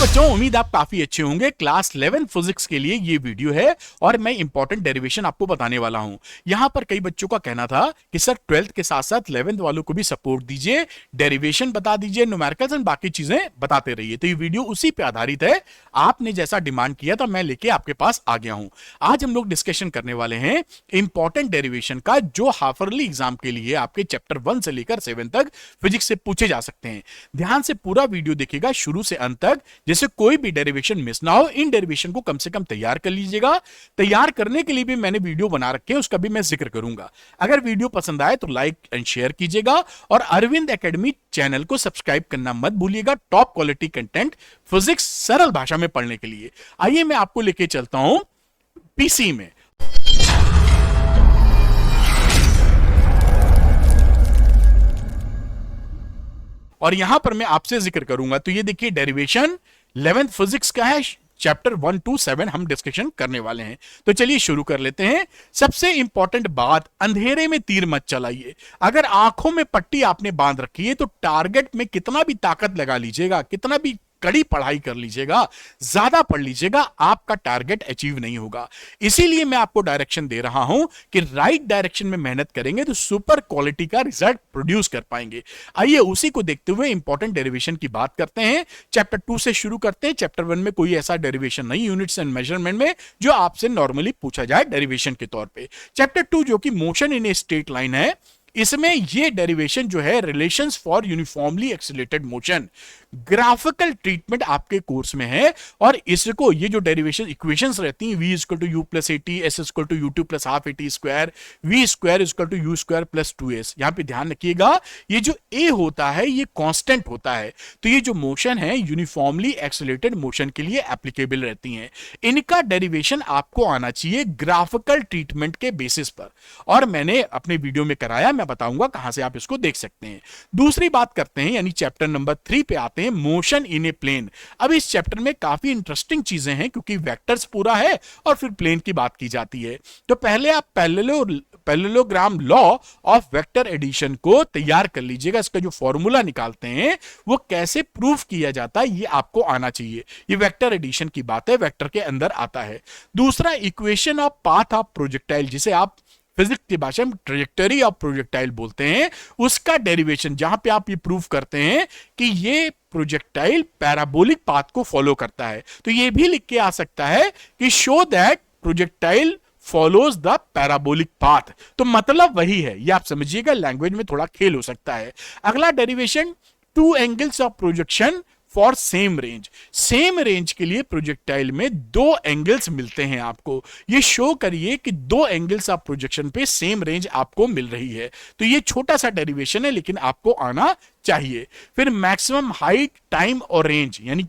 बच्चों, उम्मीद आप काफी अच्छे होंगे। क्लास 11 फिजिक्स के लिए ये वीडियो है और मैं इंपॉर्टेंट डेरिवेशन आपको बताने वाला हूं। यहां पर कई बच्चों का कहना था कि सर 12th के साथ साथ 11th वालों को भी सपोर्ट दीजिए, डेरिवेशन बता दीजिए, न्यूमेरिकल्स एंड बाकी चीजें बताते रहिए। तो ये वीडियो उसी पे आधारित है। आपने जैसा डिमांड किया था मैं लेके आपके पास आ गया हूं। आज हम लोग डिस्कशन करने वाले हैं इंपॉर्टेंट डेरिवेशन का, जो हाफरली एग्जाम के लिए आपके चैप्टर 1 से लेकर 7 तक फिजिक्स से पूछे जा सकते हैं। ध्यान से पूरा वीडियो देखिएगा शुरू से अंत तक, जैसे कोई भी डेरिवेशन मिस ना हो। इन डेरिवेशन को कम से कम तैयार कर लीजिएगा। तैयार करने के लिए भी मैंने वीडियो बना रखे हैं, उसका भी मैं जिक्र करूंगा। अगर वीडियो पसंद आए तो लाइक एंड शेयर कीजिएगा और अरविंद एकेडमी चैनल को सब्सक्राइब करना मत भूलिएगा। टॉप क्वालिटी कंटेंट फिजिक्स सरल भाषा में पढ़ने के लिए। आइए मैं आपको लेके चलता हूं पीसी में। और यहां पर मैं आपसे जिक्र करूंगा। तो ये देखिए डेरिवेशन 11th फिजिक्स का है, चैप्टर 1 to 7 हम डिस्कशन करने वाले हैं। तो चलिए शुरू कर लेते हैं। सबसे इंपॉर्टेंट बात, अंधेरे में तीर मत चलाइए। अगर आंखों में पट्टी आपने बांध रखी है तो टारगेट में कितना भी ताकत लगा लीजिएगा, कितना भी कड़ी पढ़ाई कर लीजिएगा, ज्यादा पढ़ लीजिएगा, आपका टारगेट अचीव नहीं होगा। इसीलिए मैं आपको डायरेक्शन दे रहा हूं कि राइट डायरेक्शन में मेहनत करेंगे तो सुपर क्वालिटी का रिजल्ट प्रोड्यूस कर पाएंगे। आइए उसी को देखते हुए इंपॉर्टेंट डेरिवेशन की बात करते हैं। चैप्टर 2 से शुरू करते हैं। चैप्टर 1 में कोई ऐसा डेरिवेशन नहीं, यूनिट्स एंड मेजरमेंट में, जो आपसे नॉर्मली पूछा जाए डेरिवेशन के तौर पर। चैप्टर 2 जो कि motion in a straight line है, इसमें ये डेरिवेशन जो है relations for uniformly accelerated motion, graphical treatment आपके कोर्स में है। और इसको ये जो डेरिवेशन इक्वेशंस रहती हैं, v equal to u plus 80, s equal to u t plus half 80 square, v square equal to u square plus 2s। यहां पे ध्यान रखिएगा, ये जो a होता है ये कांस्टेंट होता है। तो ये जो मोशन है यूनिफॉर्मली एक्सीलरेटेड मोशन के लिए एप्लीकेबल रहती हैं। इनका डेरिवेशन आपको आना चाहिए ग्राफिकल ट्रीटमेंट के बेसिस पर, और मैंने अपने वीडियो में कराया, मैं बताऊंगा कहां से आप इसको देख सकते हैं। दूसरी बात करते हैं, यानी चैप्टर नंबर 3 पे आते हैं, मोशन इन ए प्लेन। अब इस चैप्टर में काफी इंटरेस्टिंग चीजें हैं, क्योंकि वेक्टर्स पूरा है और फिर प्लेन की बात की जाती है। तो पहले आप parallelogram law of vector addition को तैयार कर लीजिएगा। इसका जो फॉर्मूला निकालते हैं वो कैसे प्रूफ किया जाता है ये आपको आना चाहिए। ये वेक्टर एडिशन की बात है, वेक्टर के अंदर आता है। दूसरा, equation of path of projectile, जिसे आप फिजिक्स की भाषा में ट्रैजेक्टरी ऑफ प्रोजेक्टाइल बोलते हैं, उसका डेरिवेशन, जहां पे आप ये प्रूफ करते हैं कि ये प्रोजेक्टाइल पैराबोलिक पाथ को फॉलो करता है। तो ये भी लिख के आ सकता है कि show that projectile follows the parabolic path. तो मतलब वही है, ये आप समझिएगा, लैंग्वेज में थोड़ा खेल हो सकता है। अगला derivation, two angles of projection for same range. Same range के लिए प्रोजेक्टाइल में दो एंगल्स मिलते हैं आपको। ये शो करिए कि दो एंगल्स ऑफ प्रोजेक्शन पे सेम रेंज आपको मिल रही है। तो ये छोटा सा डेरिवेशन है, लेकिन आपको आना चाहिए। फिर मैक्सिमम हाइट, टाइम और रेंज, यानी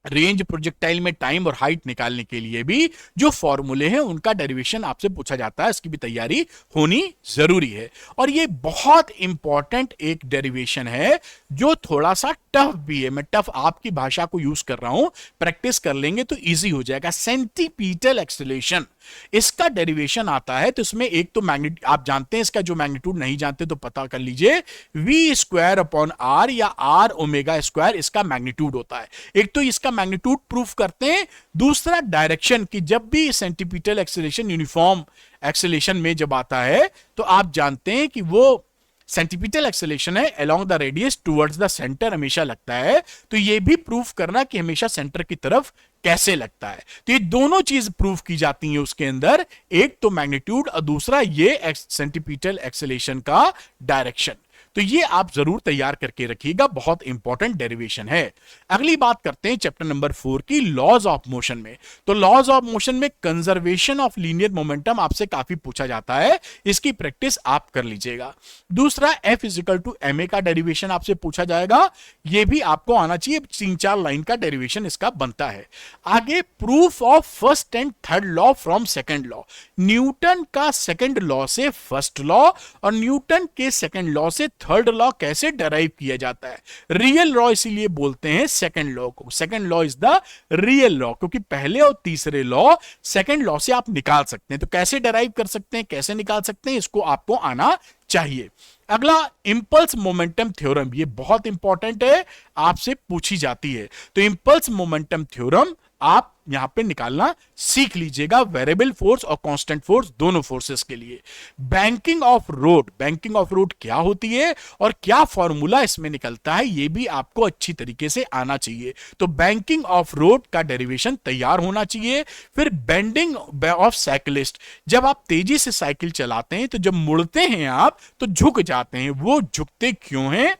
रेंज, प्रोजेक्टाइल में टाइम और हाइट निकालने के लिए भी जो फॉर्मूले हैं उनका डेरिवेशन आपसे पूछा जाता है। इसकी भी तैयारी होनी जरूरी है। और ये बहुत इंपॉर्टेंट एक डेरिवेशन है जो थोड़ा सा टफ भी है। मैं टफ आपकी भाषा को यूज कर रहा हूं, प्रैक्टिस कर लेंगे तो इजी हो जाएगा। सेंटीपीटल एक्सेलरेशन, इसका डेरिवेशन आता है। तो इसमें एक तो मैग्नीट्यूड आप जानते हैं, इसका जो मैग्नीट्यूड नहीं जानते तो पता कर लीजिए, v स्क्वायर अपॉन r या r ओमेगा स्क्वायर इसका मैग्नीट्यूड होता है। एक तो इसका मैग्नीट्यूड प्रूफ करते हैं। दूसरा, डायरेक्शन की, जब भी सेंटीपीटल एक्सेलरेशन यूनिफॉर्म एक्सेलरेशन में जब आता है तो आप जानते हैं कि वो सेंटीपीटल एक्सेलरेशन है along the radius towards the centre हमेशा लगता है। तो ये भी प्रूफ करना कि हमेशा सेंटर की तरफ कैसे लगता है। तो ये दोनों चीज प्रूफ की जाती हैं उसके अंदर, एक तो मैग्नीट्यूड और दूसरा ये सेंटीपीटल एक्सेलरेशन का डायरेक्शन। तो ये आप जरूर तैयार करके रखिएगा, बहुत इंपॉर्टेंट डेरिवेशन है। अगली बात करते हैं चैप्टर नंबर 4 की, लॉज ऑफ मोशन में। तो लॉज ऑफ मोशन में कंजर्वेशन ऑफ लीनियर मोमेंटम आपसे काफी पूछा जाता है, इसकी प्रैक्टिस आप कर लीजिएगा। दूसरा, F इक्वल टू ma का डेरिवेशन आपसे पूछा जाएगा, ये भी आपको आना चाहिए। 3-4 लाइन का डेरिवेशन इसका बनता है। आगे, proof of first and third law from second law. Newton का सेकंड लॉ से फर्स्ट लॉ और न्यूटन के सेकंड लॉ से थर्ड लॉ कैसे डराइव किया जाता है। रियल लॉ इसीलिए बोलते हैं सेकंड लॉ को। Second law is the real law, क्योंकि पहले और तीसरे लॉ सेकंड लॉ से आप निकाल सकते हैं। तो कैसे डराइव कर सकते हैं, कैसे निकाल सकते हैं, इसको आपको आना चाहिए। अगला इंपल्स मोमेंटम थ्योरम, ये बहुत इंपॉर्टेंट है, आपसे पूछी जाती है। तो इंपल्स मोमेंटम थ्योरम आप यहां पे निकालना सीख लीजिएगा, वेरिएबल फोर्स और कांस्टेंट फोर्स दोनों फोर्सेस के लिए। Banking of road, banking of road क्या होती है और क्या फॉर्मूला इसमें निकलता है, ये भी आपको अच्छी तरीके से आना चाहिए। तो बैंकिंग ऑफ रोड का डेरिवेशन तैयार होना चाहिए। फिर बेंडिंग ऑफ साइकिलिस्ट, जब आप तेजी से साइकिल चलाते हैं तो जब मुड़ते हैं आप तो झुक जाते हैं, वो झुकते क्यों हैं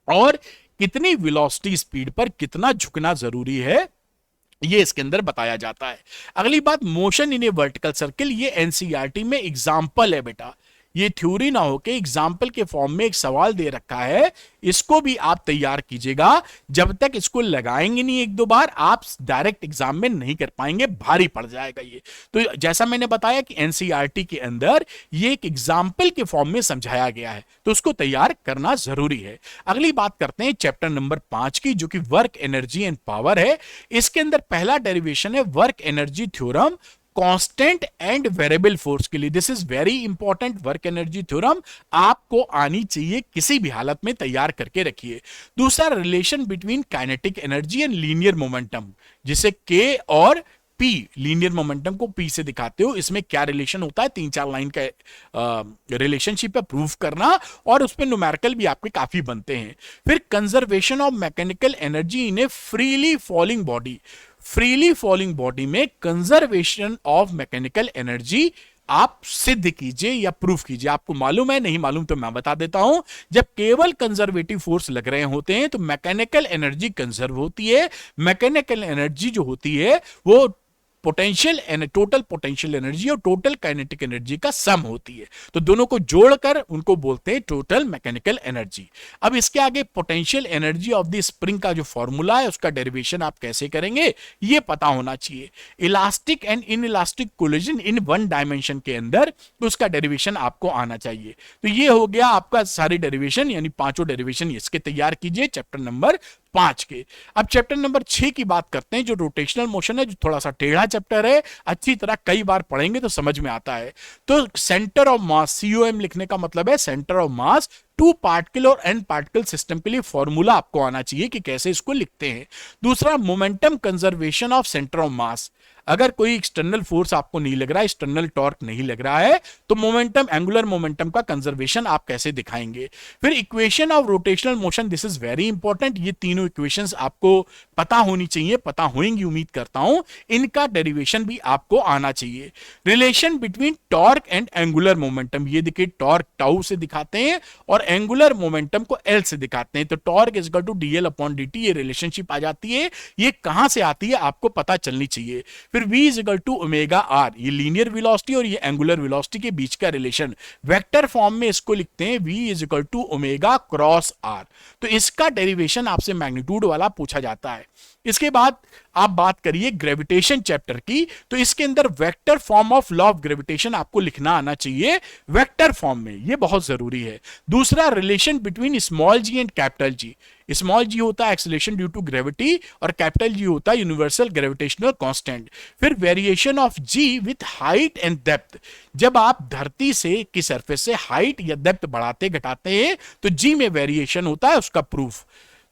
और कितनी वेलोसिटी स्पीड पर कितना झुकना जरूरी है, ये इसके अंदर बताया जाता है। अगली बात, motion in A vertical circle, ये एनसीईआरटी में एग्जाम्पल है बेटा, ये थ्योरी ना हो के एग्जाम्पल के फॉर्म में एक सवाल दे रखा है, इसको भी आप तैयार कीजिएगा। जब तक इसको लगाएंगे नहीं एक दो बार, आप डायरेक्ट एग्जाम में नहीं कर पाएंगे, भारी पड़ जाएगा ये। तो जैसा मैंने बताया कि एनसीईआरटी के अंदर ये एक एग्जाम्पल के फॉर्म में समझाया गया है, तो उसको तैयार करना जरूरी है। अगली बात करते हैं चैप्टर नंबर 5 की, जो कि वर्क एनर्जी एंड पावर है। इसके अंदर पहला डेरिवेशन है work energy theorem constant and variable force के लिए। This is very important, work energy theorem आपको आनी चाहिए, किसी भी हालत में तैयार करके रखिए। दूसरा, relation between kinetic energy and linear momentum, जिसे के और पी, लीनियर मोमेंटम को पी से दिखाते हो, इसमें क्या रिलेशन होता है, 3-4 लाइन का रिलेशनशिप है, प्रूफ करना, और उसमें न्यूमेरिकल भी आपके काफी बनते हैं। फिर conservation of mechanical energy in A freely falling body, freely falling body में कंजर्वेशन ऑफ मैकेनिकल एनर्जी आप सिद्ध कीजिए या प्रूफ कीजिए। आपको मालूम है, नहीं मालूम तो मैं बता देता हूं। जब केवल कंजर्वेटिव फोर्स लग रहे होते हैं तो मैकेनिकल एनर्जी कंजर्व होती है। मैकेनिकल एनर्जी जो होती है वो पोटेंशियल, टोटल पोटेंशियल एनर्जी और टोटल काइनेटिक एनर्जी का सम होती है, तो दोनों को जोड़कर उनको बोलते हैं टोटल मैकेनिकल एनर्जी। अब इसके आगे potential energy of the spring का जो फॉर्मूला है उसका डेरिवेशन आप कैसे करेंगे ये पता होना चाहिए। Elastic and in elastic collision in one dimension के अंदर तो उसका डेरिवेशन आपको आना चाहिए। तो ये हो गया आपका सारे डेरिवेशन, यानी पांचों डेरिवेशन इसके तैयार कीजिए चैप्टर नंबर 5 के। अब चैप्टर नंबर 6 की बात करते हैं, जो रोटेशनल मोशन है, जो थोड़ा सा टेढ़ा चैप्टर है, अच्छी तरह कई बार पढ़ेंगे तो समझ में आता है। तो सेंटर ऑफ मास, सीओएम लिखने का मतलब है centre of mass, two particle और एन पार्टिकल सिस्टम के लिए फॉर्मूला आपको आना चाहिए कि कैसे इसको लिखते हैं। दूसरा, momentum conservation of centre of मास, अगर कोई एक्सटर्नल फोर्स आपको नहीं लग रहा है, एक्सटर्नल टॉर्क नहीं लग रहा है, तो मोमेंटम, एंगुलर मोमेंटम का कंजर्वेशन आप कैसे दिखाएंगे। फिर equation of rotational motion, this is very important, ये तीनों इक्वेशंस आपको पता होनी चाहिए, पता होंगी उम्मीद करता हूं, इनका डेरिवेशन भी आपको आना चाहिए। Relation between torque and angular momentum, ये देखिए टॉर्क टाउ से दिखाते हैं और एंगुलर मोमेंटम को एल से दिखाते हैं, तो torque is equal to dL upon dt, ये रिलेशनशिप आ जाती है। ये कहां से आती है आपको पता चलनी चाहिए। फिर v is equal to omega r, ये लीनियर वेलोसिटी और ये एंगुलर वेलोसिटी के बीच का रिलेशन, वेक्टर फॉर्म में इसको लिखते हैं v is equal to omega cross r. तो इसका डेरिवेशन आपसे मैग्नीट्यूड वाला पूछा जाता है। इसके बाद आप बात करिए ग्रेविटेशन चैप्टर की, तो इसके अंदर vector form of law of gravitation आपको लिखना आना चाहिए वेक्टर फॉर्म में, ये बहुत जरूरी है। दूसरा, relation between small G and capital G, small G होता है एक्सेलरेशन ड्यू टू ग्रेविटी और कैपिटल जी होता है यूनिवर्सल ग्रेविटेशनल कांस्टेंट। फिर variation of G with height and depth, जब आप धरती से की सरफेस से हाइट या डेप्थ बढ़ाते घटाते हैं तो जी में वेरिएशन होता है, उसका प्रूफ।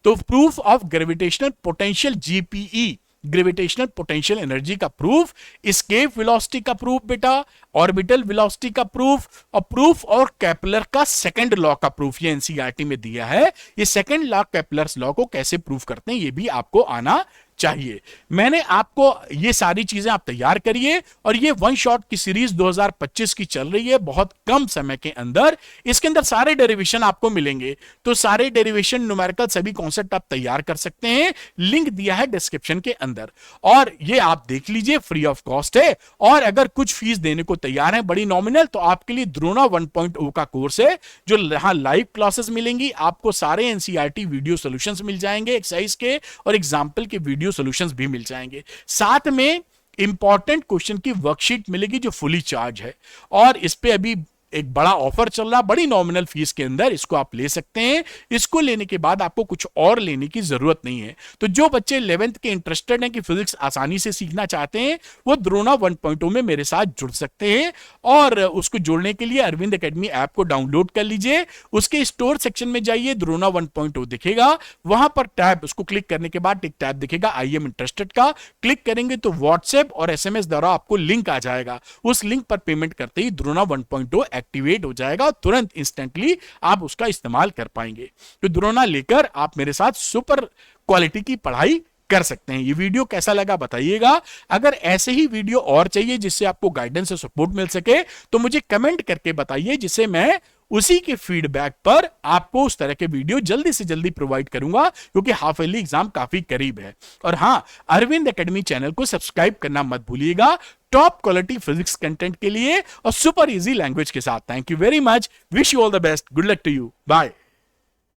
तो proof of gravitational potential, GPE, gravitational potential energy का प्रूफ, एस्केप वेलोसिटी का प्रूफ बेटा, ऑर्बिटल वेलोसिटी का प्रूफ, और प्रूफ और केपलर का सेकंड लॉ का प्रूफ, ये एनसीईआरटी में दिया है। ये सेकंड लॉ, केपलर्स लॉ को कैसे प्रूफ करते हैं ये भी आपको आना चाहिए। मैंने आपको ये सारी चीजें आप तैयार करिए, और ये वन शॉट की सीरीज 2025 की चल रही है, बहुत कम समय के अंदर इसके अंदर सारे डेरिवेशन आपको मिलेंगे। तो सारे डेरिवेशन, न्यूमेरिकल, सभी कॉन्सेप्ट आप तैयार कर सकते हैं, लिंक दिया है डिस्क्रिप्शन के अंदर, और ये आप देख लीजिए, फ्री ऑफ कॉस्ट है। और अगर कुछ फीस देने को तैयार है बड़ी नॉमिनल, तो आपके लिए द्रोणा 1.0 का कोर्स है, जो यहां लाइव क्लासेस मिलेंगी आपको, सारे एनसीईआरटी वीडियो सॉल्यूशंस मिल जाएंगे एक्सरसाइज के, और एग्जाम्पल के वीडियो सॉल्यूशंस भी मिल जाएंगे। साथ में इंपॉर्टेंट क्वेश्चन की वर्कशीट मिलेगी जो फुली चार्ज है, और इस पे अभी एक बड़ा ऑफर चल रहा, बड़ी नॉमिनल फीस के अंदर इसको आप ले सकते हैं। इसको लेने के बाद आपको कुछ और लेने की जरूरत नहीं है। तो जो बच्चे 11th के इंटरेस्टेड हैं कि फिजिक्स आसानी से सीखना चाहते हैं, वो द्रोणा 1.0 में मेरे साथ जुड़ सकते हैं। और उसको जोड़ने के लिए अरविंद एकेडमी ऐप को डाउनलोड कर लीजिए। उसके स्टोर सेक्शन में जाइए, द्रोणा 1.0 दिखेगा, वहां पर टैब, उसको क्लिक करने के बाद एक टैब दिखेगा आई एम इंटरेस्टेड का, क्लिक करेंगे तो व्हाट्सएप और एसएमएस द्वारा आपको लिंक आ जाएगा। उस लिंक पर पेमेंट करते ही द्रोणा 1.0 एक्टिवेट हो जाएगा, तुरंत इंस्टेंटली आप उसका इस्तेमाल कर पाएंगे। तो द्रोणा लेकर आप मेरे साथ सुपर क्वालिटी की पढ़ाई कर सकते हैं। ये वीडियो कैसा लगा बताइएगा। अगर ऐसे ही वीडियो और चाहिए जिससे आपको गाइडेंस और सपोर्ट मिल सके तो मुझे कमेंट करके बताइए, जिससे मैं उसी के फीडबैक पर आपको उस तरह के वीडियो जल्दी से जल्दी प्रोवाइड करूंगा, क्योंकि हाफ ईयरली एग्जाम काफी करीब है। और हां, अरविंद एकेडमी चैनल को सब्सक्राइब करना मत भूलिएगा, टॉप क्वालिटी फिजिक्स कंटेंट के लिए और सुपर इजी लैंग्वेज के साथ। Thank you very much, wish you all the best, good luck to you, bye.